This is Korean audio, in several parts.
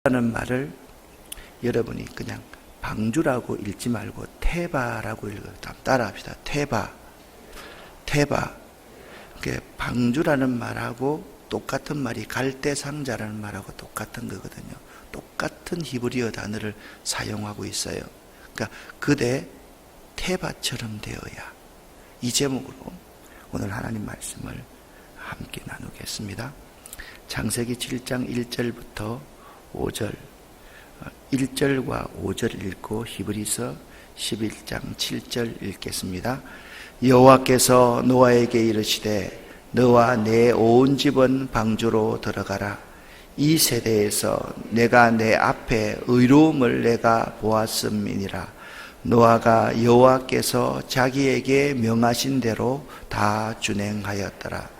라는 말을 여러분이 그냥 방주라고 읽지 말고 테바라고 읽어요. 따라합시다. 테바. 방주라는 말하고 똑같은 말이 갈대상자라는 말하고 똑같은 거거든요. 똑같은 히브리어 단어를 사용하고 있어요. 그러니까 그대 테바처럼 되어야. 이 제목으로 오늘 하나님 말씀을 함께 나누겠습니다. 창세기 7장 1절부터 5절, 1절과 5절 읽고 히브리서 11장 7절 읽겠습니다. 여호와께서 노아에게 이르시되 너와 내 온 집은 방주로 들어가라. 이 세대에서 내가 내 앞에 의로움을 내가 보았음이니라. 노아가 여호와께서 자기에게 명하신 대로 다 준행하였더라.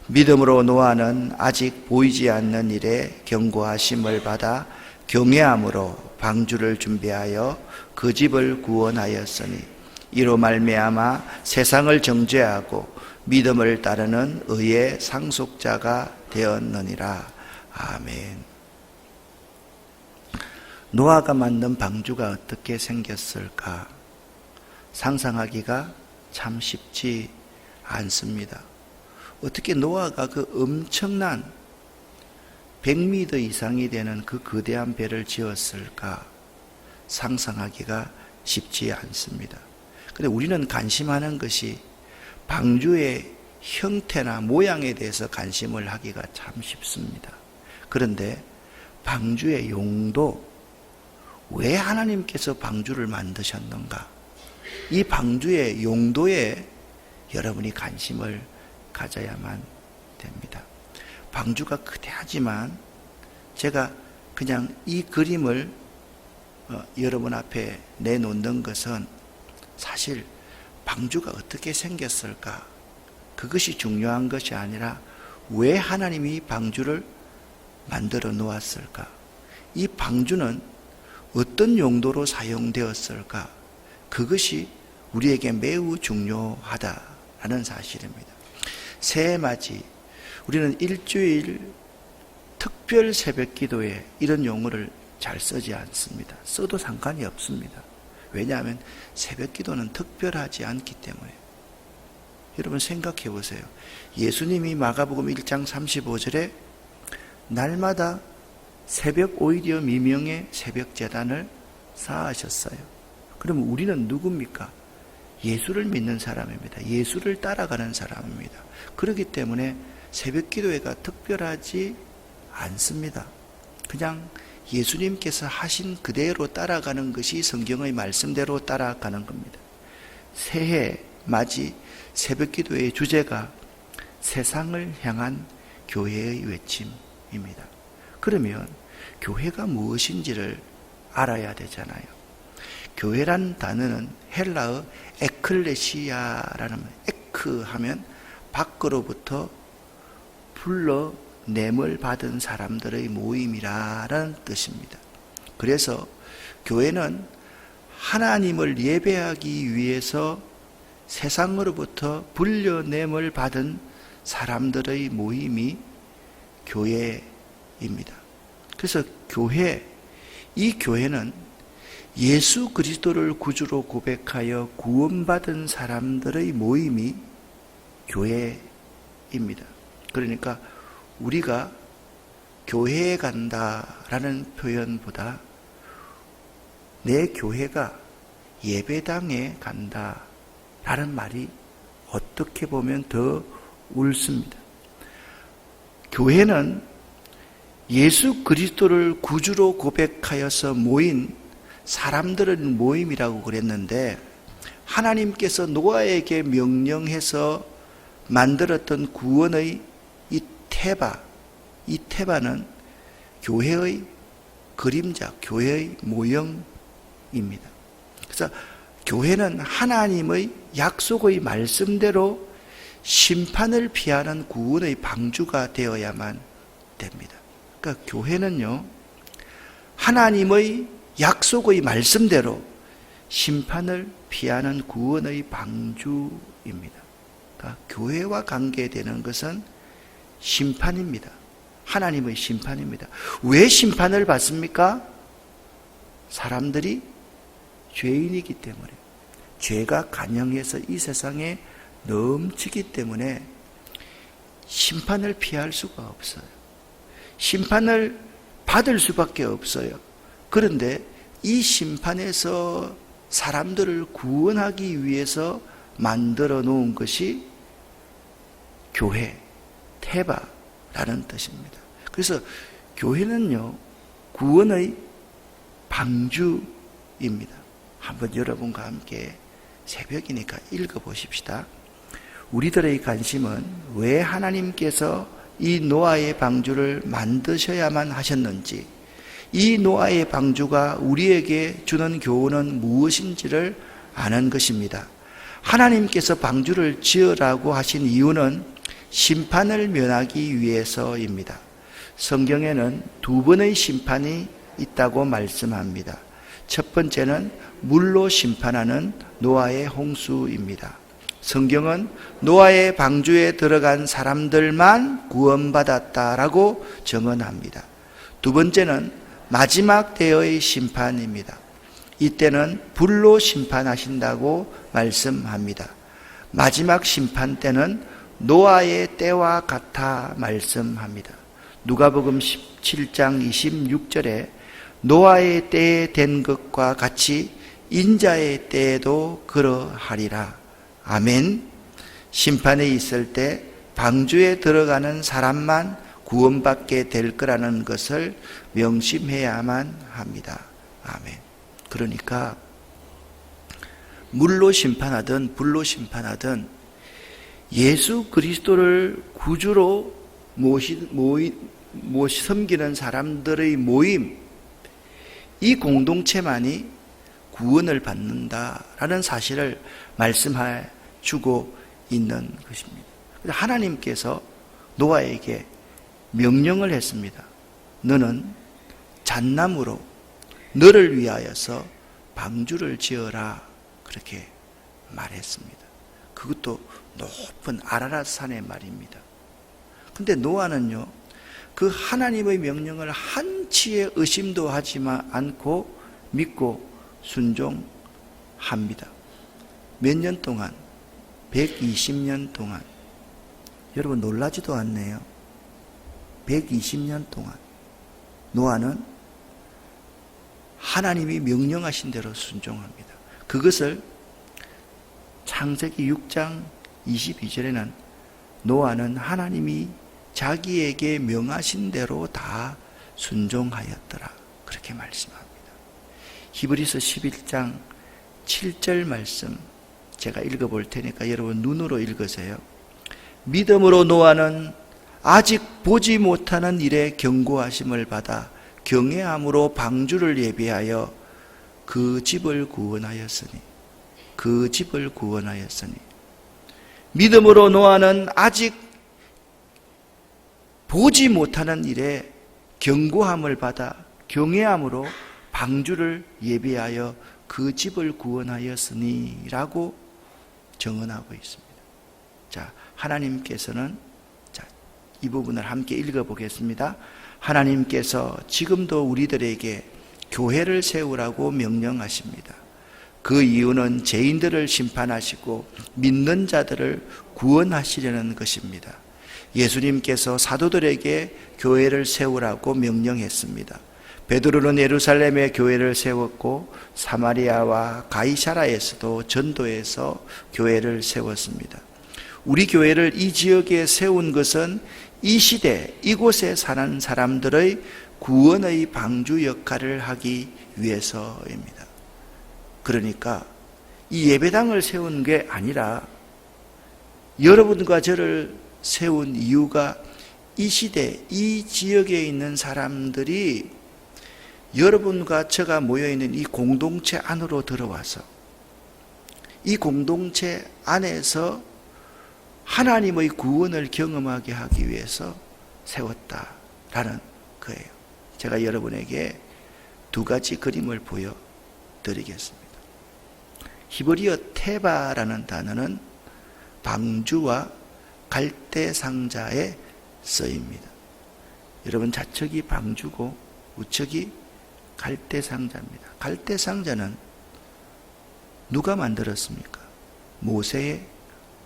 믿음으로 노아는 아직 보이지 않는 일에 경고하심을 받아 경외함으로 방주를 준비하여 그 집을 구원하였으니 이로 말미암아 세상을 정죄하고 믿음을 따르는 의의 상속자가 되었느니라. 아멘. 노아가 만든 방주가 어떻게 생겼을까? 상상하기가 참 쉽지 않습니다. 어떻게 노아가 그 엄청난 100m 이상이 되는 그 거대한 배를 지었을까? 상상하기가 쉽지 않습니다. 그런데 우리는 관심하는 것이 방주의 형태나 모양에 대해서 관심을 하기가 참 쉽습니다. 그런데 방주의 용도, 왜 하나님께서 방주를 만드셨는가? 이 방주의 용도에 여러분이 관심을 가져야만 됩니다. 방주가 거대하지만 제가 그냥 이 그림을 여러분 앞에 내놓는 것은 사실 방주가 어떻게 생겼을까? 그것이 중요한 것이 아니라 왜 하나님이 방주를 만들어 놓았을까? 이 방주는 어떤 용도로 사용되었을까? 그것이 우리에게 매우 중요하다라는 사실입니다. 새해맞이, 우리는 일주일 특별 새벽기도에 이런 용어를 잘 쓰지 않습니다. 써도 상관이 없습니다. 왜냐하면 새벽기도는 특별하지 않기 때문에. 여러분 생각해 보세요. 예수님이 마가복음 1장 35절에 날마다 새벽 오히려 미명의 새벽 제단을 쌓으셨어요. 그럼 우리는 누굽니까? 예수를 믿는 사람입니다. 예수를 따라가는 사람입니다. 그렇기 때문에 새벽 기도회가 특별하지 않습니다. 그냥 예수님께서 하신 그대로 따라가는 것이 성경의 말씀대로 따라가는 겁니다. 새해 맞이 새벽 기도회의 주제가 세상을 향한 교회의 외침입니다. 그러면 교회가 무엇인지를 알아야 되잖아요. 교회란 단어는 헬라어 에클레시아라는 말, 에크 하면 밖으로부터 불러냄을 받은 사람들의 모임이라는 뜻입니다. 그래서 교회는 하나님을 예배하기 위해서 세상으로부터 불려냄을 받은 사람들의 모임이 교회입니다. 그래서 이 교회는 예수 그리스도를 구주로 고백하여 구원받은 사람들의 모임이 교회입니다. 그러니까 우리가 교회에 간다라는 표현보다 내 교회가 예배당에 간다라는 말이 어떻게 보면 더 옳습니다. 교회는 예수 그리스도를 구주로 고백하여서 모인 사람들의 모임이라고 그랬는데, 하나님께서 노아에게 명령해서 만들었던 구원의 이 테바는 교회의 그림자, 교회의 모형입니다. 그래서 교회는 하나님의 약속의 말씀대로 심판을 피하는 구원의 방주가 되어야만 됩니다. 그러니까 교회는요, 하나님의 약속의 말씀대로 심판을 피하는 구원의 방주입니다. 그러니까 교회와 관계되는 것은 심판입니다. 하나님의 심판입니다. 왜 심판을 받습니까? 사람들이 죄인이기 때문에, 죄가 간영해서 이 세상에 넘치기 때문에 심판을 피할 수가 없어요. 심판을 받을 수밖에 없어요. 그런데 이 심판에서 사람들을 구원하기 위해서 만들어 놓은 것이 교회, 테바라는 뜻입니다. 그래서 교회는요, 구원의 방주입니다. 한번 여러분과 함께 새벽이니까 읽어보십시다. 우리들의 관심은 왜 하나님께서 이 노아의 방주를 만드셔야만 하셨는지, 이 노아의 방주가 우리에게 주는 교훈은 무엇인지를 아는 것입니다. 하나님께서 방주를 지으라고 하신 이유는 심판을 면하기 위해서입니다. 성경에는 두 번의 심판이 있다고 말씀합니다. 첫 번째는 물로 심판하는 노아의 홍수입니다. 성경은 노아의 방주에 들어간 사람들만 구원받았다라고 증언합니다. 두 번째는 마지막 때의 심판입니다. 이때는 불로 심판하신다고 말씀합니다. 마지막 심판 때는 노아의 때와 같아 말씀합니다. 누가복음 17장 26절에 노아의 때에 된 것과 같이 인자의 때에도 그러하리라. 아멘. 심판에 있을 때 방주에 들어가는 사람만 구원받게 될 거라는 것을 명심해야만 합니다. 아멘. 그러니까 물로 심판하든 불로 심판하든 예수 그리스도를 구주로 섬기는 사람들의 모임, 이 공동체만이 구원을 받는다라는 사실을 말씀해 주고 있는 것입니다. 하나님께서 노아에게 명령을 했습니다. 너는 잣나무로 너를 위하여서 방주를 지어라, 그렇게 말했습니다. 그것도 높은 아라랏 산의 말입니다. 근데 노아는요, 그 하나님의 명령을 한치의 의심도 하지 않고 믿고 순종합니다. 몇 년 동안? 120년 동안. 여러분 놀라지도 않네요. 120년 동안 노아는 하나님이 명령하신 대로 순종합니다. 그것을 창세기 6장 22절에는 노아는 하나님이 자기에게 명하신 대로 다 순종하였더라, 그렇게 말씀합니다. 히브리서 11장 7절 말씀 제가 읽어볼 테니까 여러분 눈으로 읽으세요. 믿음으로 노아는 아직 보지 못하는 일에 경고하심을 받아 경외함으로 방주를 예비하여 그 집을 구원하였으니, 그 집을 구원하였으니. 믿음으로 노아는 아직 보지 못하는 일에 경고함을 받아 경외함으로 방주를 예비하여 그 집을 구원하였으니 라고 정언하고 있습니다. 자, 하나님께서는, 이 부분을 함께 읽어보겠습니다. 하나님께서 지금도 우리들에게 교회를 세우라고 명령하십니다. 그 이유는 죄인들을 심판하시고 믿는 자들을 구원하시려는 것입니다. 예수님께서 사도들에게 교회를 세우라고 명령했습니다. 베드로는 예루살렘에 교회를 세웠고 사마리아와 가이사라에서도 전도해서 교회를 세웠습니다. 우리 교회를 이 지역에 세운 것은 이 시대 이곳에 사는 사람들의 구원의 방주 역할을 하기 위해서입니다. 그러니까 이 예배당을 세운 게 아니라 여러분과 저를 세운 이유가 이 시대 이 지역에 있는 사람들이 여러분과 저가 모여있는 이 공동체 안으로 들어와서 이 공동체 안에서 하나님의 구원을 경험하게 하기 위해서 세웠다라는 거예요. 제가 여러분에게 두 가지 그림을 보여드리겠습니다. 히브리어 테바라는 단어는 방주와 갈대 상자에 쓰입니다. 여러분, 좌측이 방주고 우측이 갈대상자입니다. 갈대상자는 누가 만들었습니까? 모세의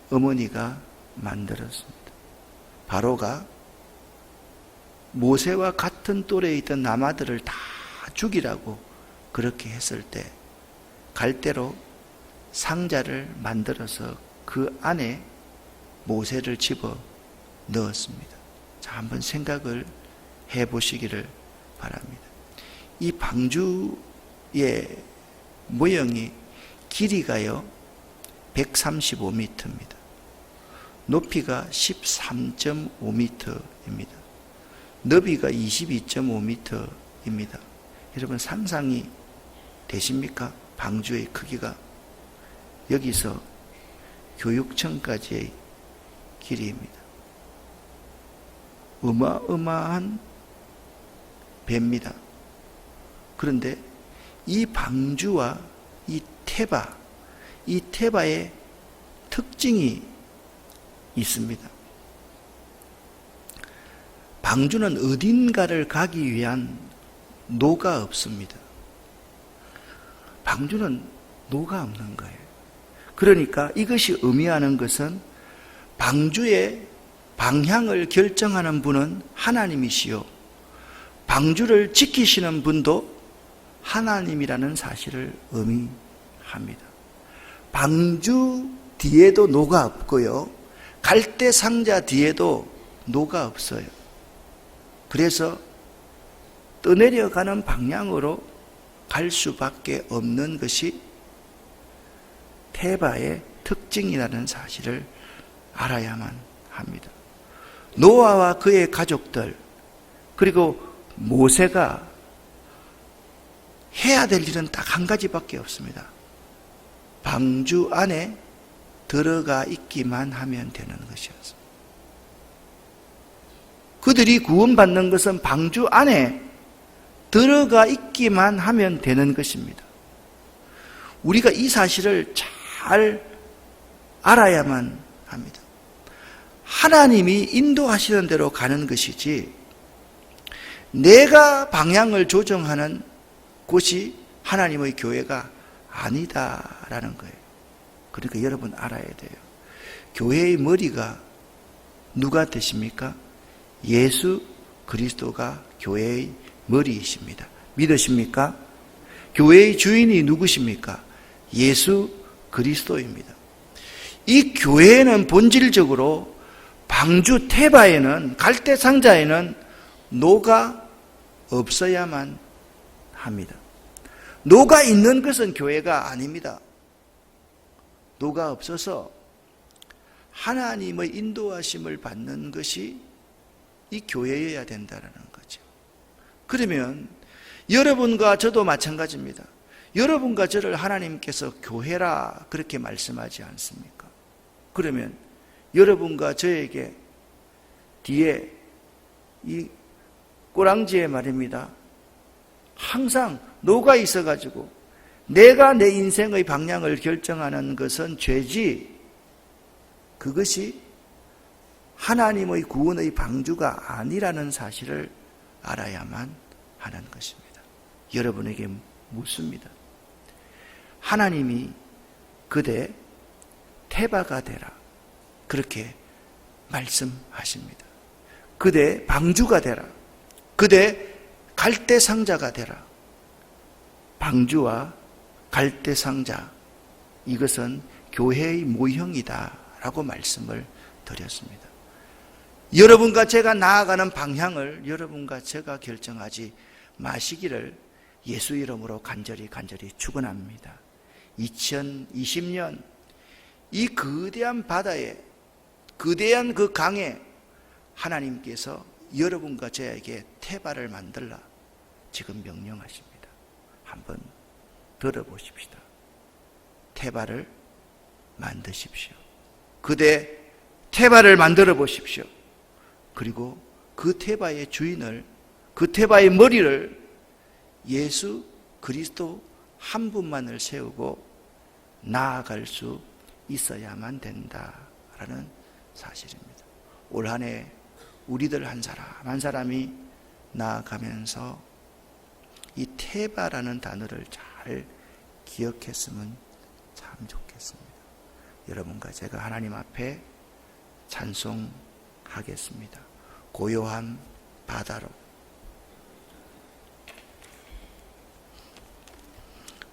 어머니가 만들었습니다. 바로가 모세와 같은 또래에 있던 남아들을 다 죽이라고 그렇게 했을 때 갈대로 상자를 만들어서 그 안에 모세를 집어 넣었습니다. 자, 한번 생각을 해 보시기를 바랍니다. 이 방주의 모형이 길이가요 135m입니다. 높이가 13.5m입니다. 너비가 22.5m입니다. 여러분, 상상이 되십니까? 방주의 크기가. 여기서 교육청까지의 길이입니다. 어마어마한 배입니다. 그런데 이 방주와 이 태바의 특징이 있습니다. 방주는 어딘가를 가기 위한 노가 없습니다. 방주는 노가 없는 거예요. 그러니까 이것이 의미하는 것은 방주의 방향을 결정하는 분은 하나님이시요, 방주를 지키시는 분도 하나님이라는 사실을 의미합니다. 방주 뒤에도 노가 없고요, 갈대 상자 뒤에도 노가 없어요. 그래서 떠내려가는 방향으로 갈 수밖에 없는 것이 태바의 특징이라는 사실을 알아야만 합니다. 노아와 그의 가족들, 그리고 모세가 해야 될 일은 딱 한 가지밖에 없습니다. 방주 안에 들어가 있기만 하면 되는 것이었습니다. 그들이 구원받는 것은 방주 안에 들어가 있기만 하면 되는 것입니다. 우리가 이 사실을 잘 알아야만 합니다. 하나님이 인도하시는 대로 가는 것이지 내가 방향을 조정하는 곳이 하나님의 교회가 아니다라는 거예요. 그러니까 여러분 알아야 돼요. 교회의 머리가 누가 되십니까? 예수 그리스도가 교회의 머리이십니다. 믿으십니까? 교회의 주인이 누구십니까? 예수 그리스도입니다. 이 교회는 본질적으로 방주 태바에는, 갈대 상자에는 노가 없어야만 합니다. 노가 있는 것은 교회가 아닙니다. 노가 없어서 하나님의 인도하심을 받는 것이 이 교회여야 된다는 거죠. 그러면 여러분과 저도 마찬가지입니다. 여러분과 저를 하나님께서 교회라 그렇게 말씀하지 않습니까? 그러면 여러분과 저에게 뒤에 이 꼬랑지에 말입니다, 항상 노가 있어가지고 내가 내 인생의 방향을 결정하는 것은 죄지, 그것이 하나님의 구원의 방주가 아니라는 사실을 알아야만 하는 것입니다. 여러분에게 묻습니다. 하나님이 그대 태바가 되라 그렇게 말씀하십니다. 그대 방주가 되라, 그대 갈대상자가 되라. 방주와 갈대상자, 이것은 교회의 모형이다 라고 말씀을 드렸습니다. 여러분과 제가 나아가는 방향을 여러분과 제가 결정하지 마시기를 예수 이름으로 간절히 축원합니다. 2020년 이 거대한 바다에, 거대한 그 강에 하나님께서 여러분과 저에게 태바를 만들라 지금 명령하십니다. 한번 들어보십시다. 태바를 만드십시오. 그대 태바를 만들어 보십시오. 그리고 그 태바의 주인을, 그 태바의 머리를 예수 그리스도 한 분만을 세우고 나아갈 수 있어야만 된다라는 사실입니다. 올 한 해 우리들 한 사람 한 사람이 나아가면서 이 테바라는 단어를 잘 기억했으면 참 좋겠습니다. 여러분과 제가 하나님 앞에 찬송하겠습니다. 고요한 바다로,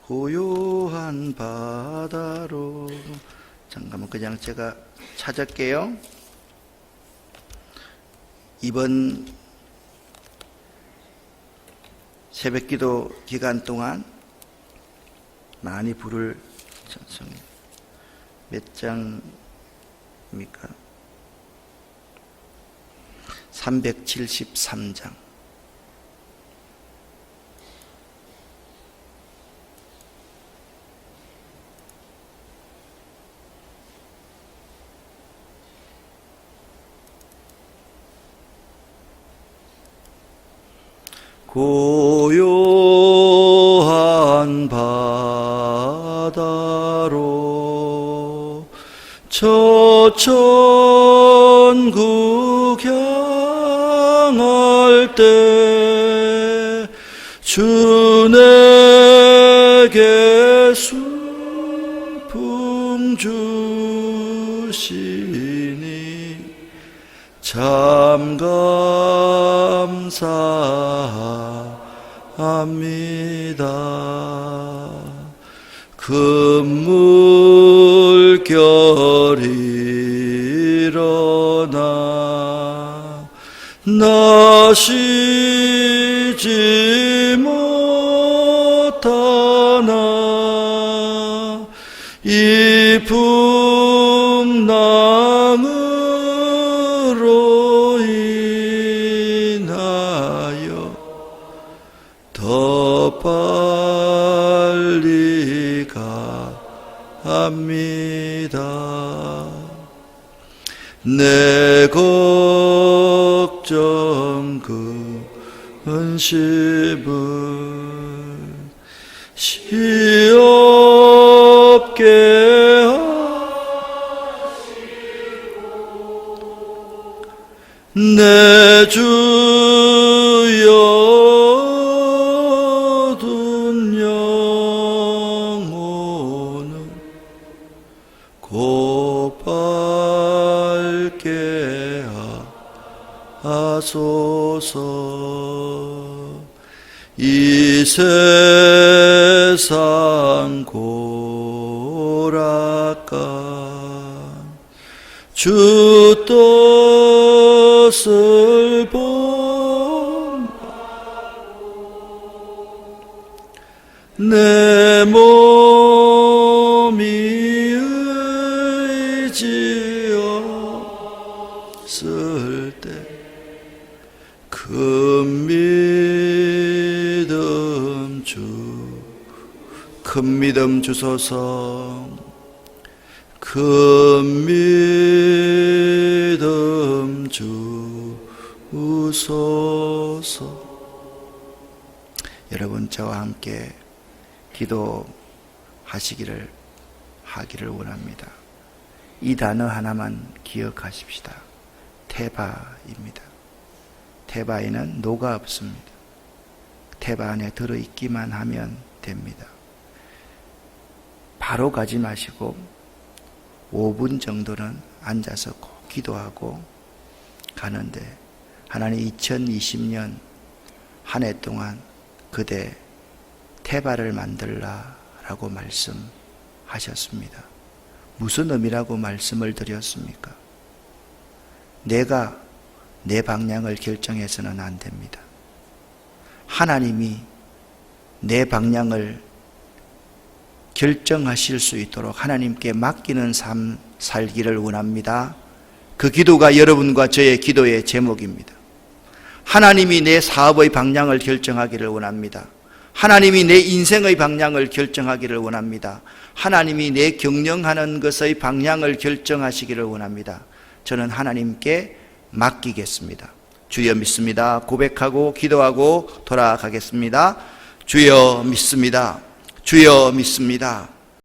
고요한 바다로. 잠깐만 그냥 제가 찾을게요. 이번 새벽기도 기간 동안 많이 부를 찬송이 몇 장입니까? 373장. 고요한 바다로 저천국 향할 때 주 내게 순풍 주시니 참 감사합니다. 금물결이 일어나 나시지 못하나 이 풍랑으로 인하여 더 빨리 가합니다. 내 걱정 근심을 시없게 하시고 내 주여 둔 영혼은 곧 밝게 하소서. 이 세상 고락간 주 뜻을 본다. 내 몸이 의지없을 때 큰 믿음 주소서. 큰 믿음 주소서. 여러분 저와 함께 기도하기를 원합니다. 이 단어 하나만 기억하십시다. 테바입니다. 테바에는 노가 없습니다. 테바 안에 들어있기만 하면 됩니다. 바로 가지 마시고 5분 정도는 앉아서 꼭 기도하고 가는데, 하나님 2020년 한 해 동안 그대 테바를 만들라 라고 말씀하셨습니다. 무슨 의미라고 말씀을 드렸습니까? 내가 내 방향을 결정해서는 안 됩니다. 하나님이 내 방향을 결정하실 수 있도록 하나님께 맡기는 삶 살기를 원합니다. 그 기도가 여러분과 저의 기도의 제목입니다. 하나님이 내 사업의 방향을 결정하기를 원합니다. 하나님이 내 인생의 방향을 결정하기를 원합니다. 하나님이 내 경영하는 것의 방향을 결정하시기를 원합니다. 저는 하나님께 맡기겠습니다. 주여 믿습니다. 고백하고 기도하고 돌아가겠습니다. 주여 믿습니다. 주여 믿습니다.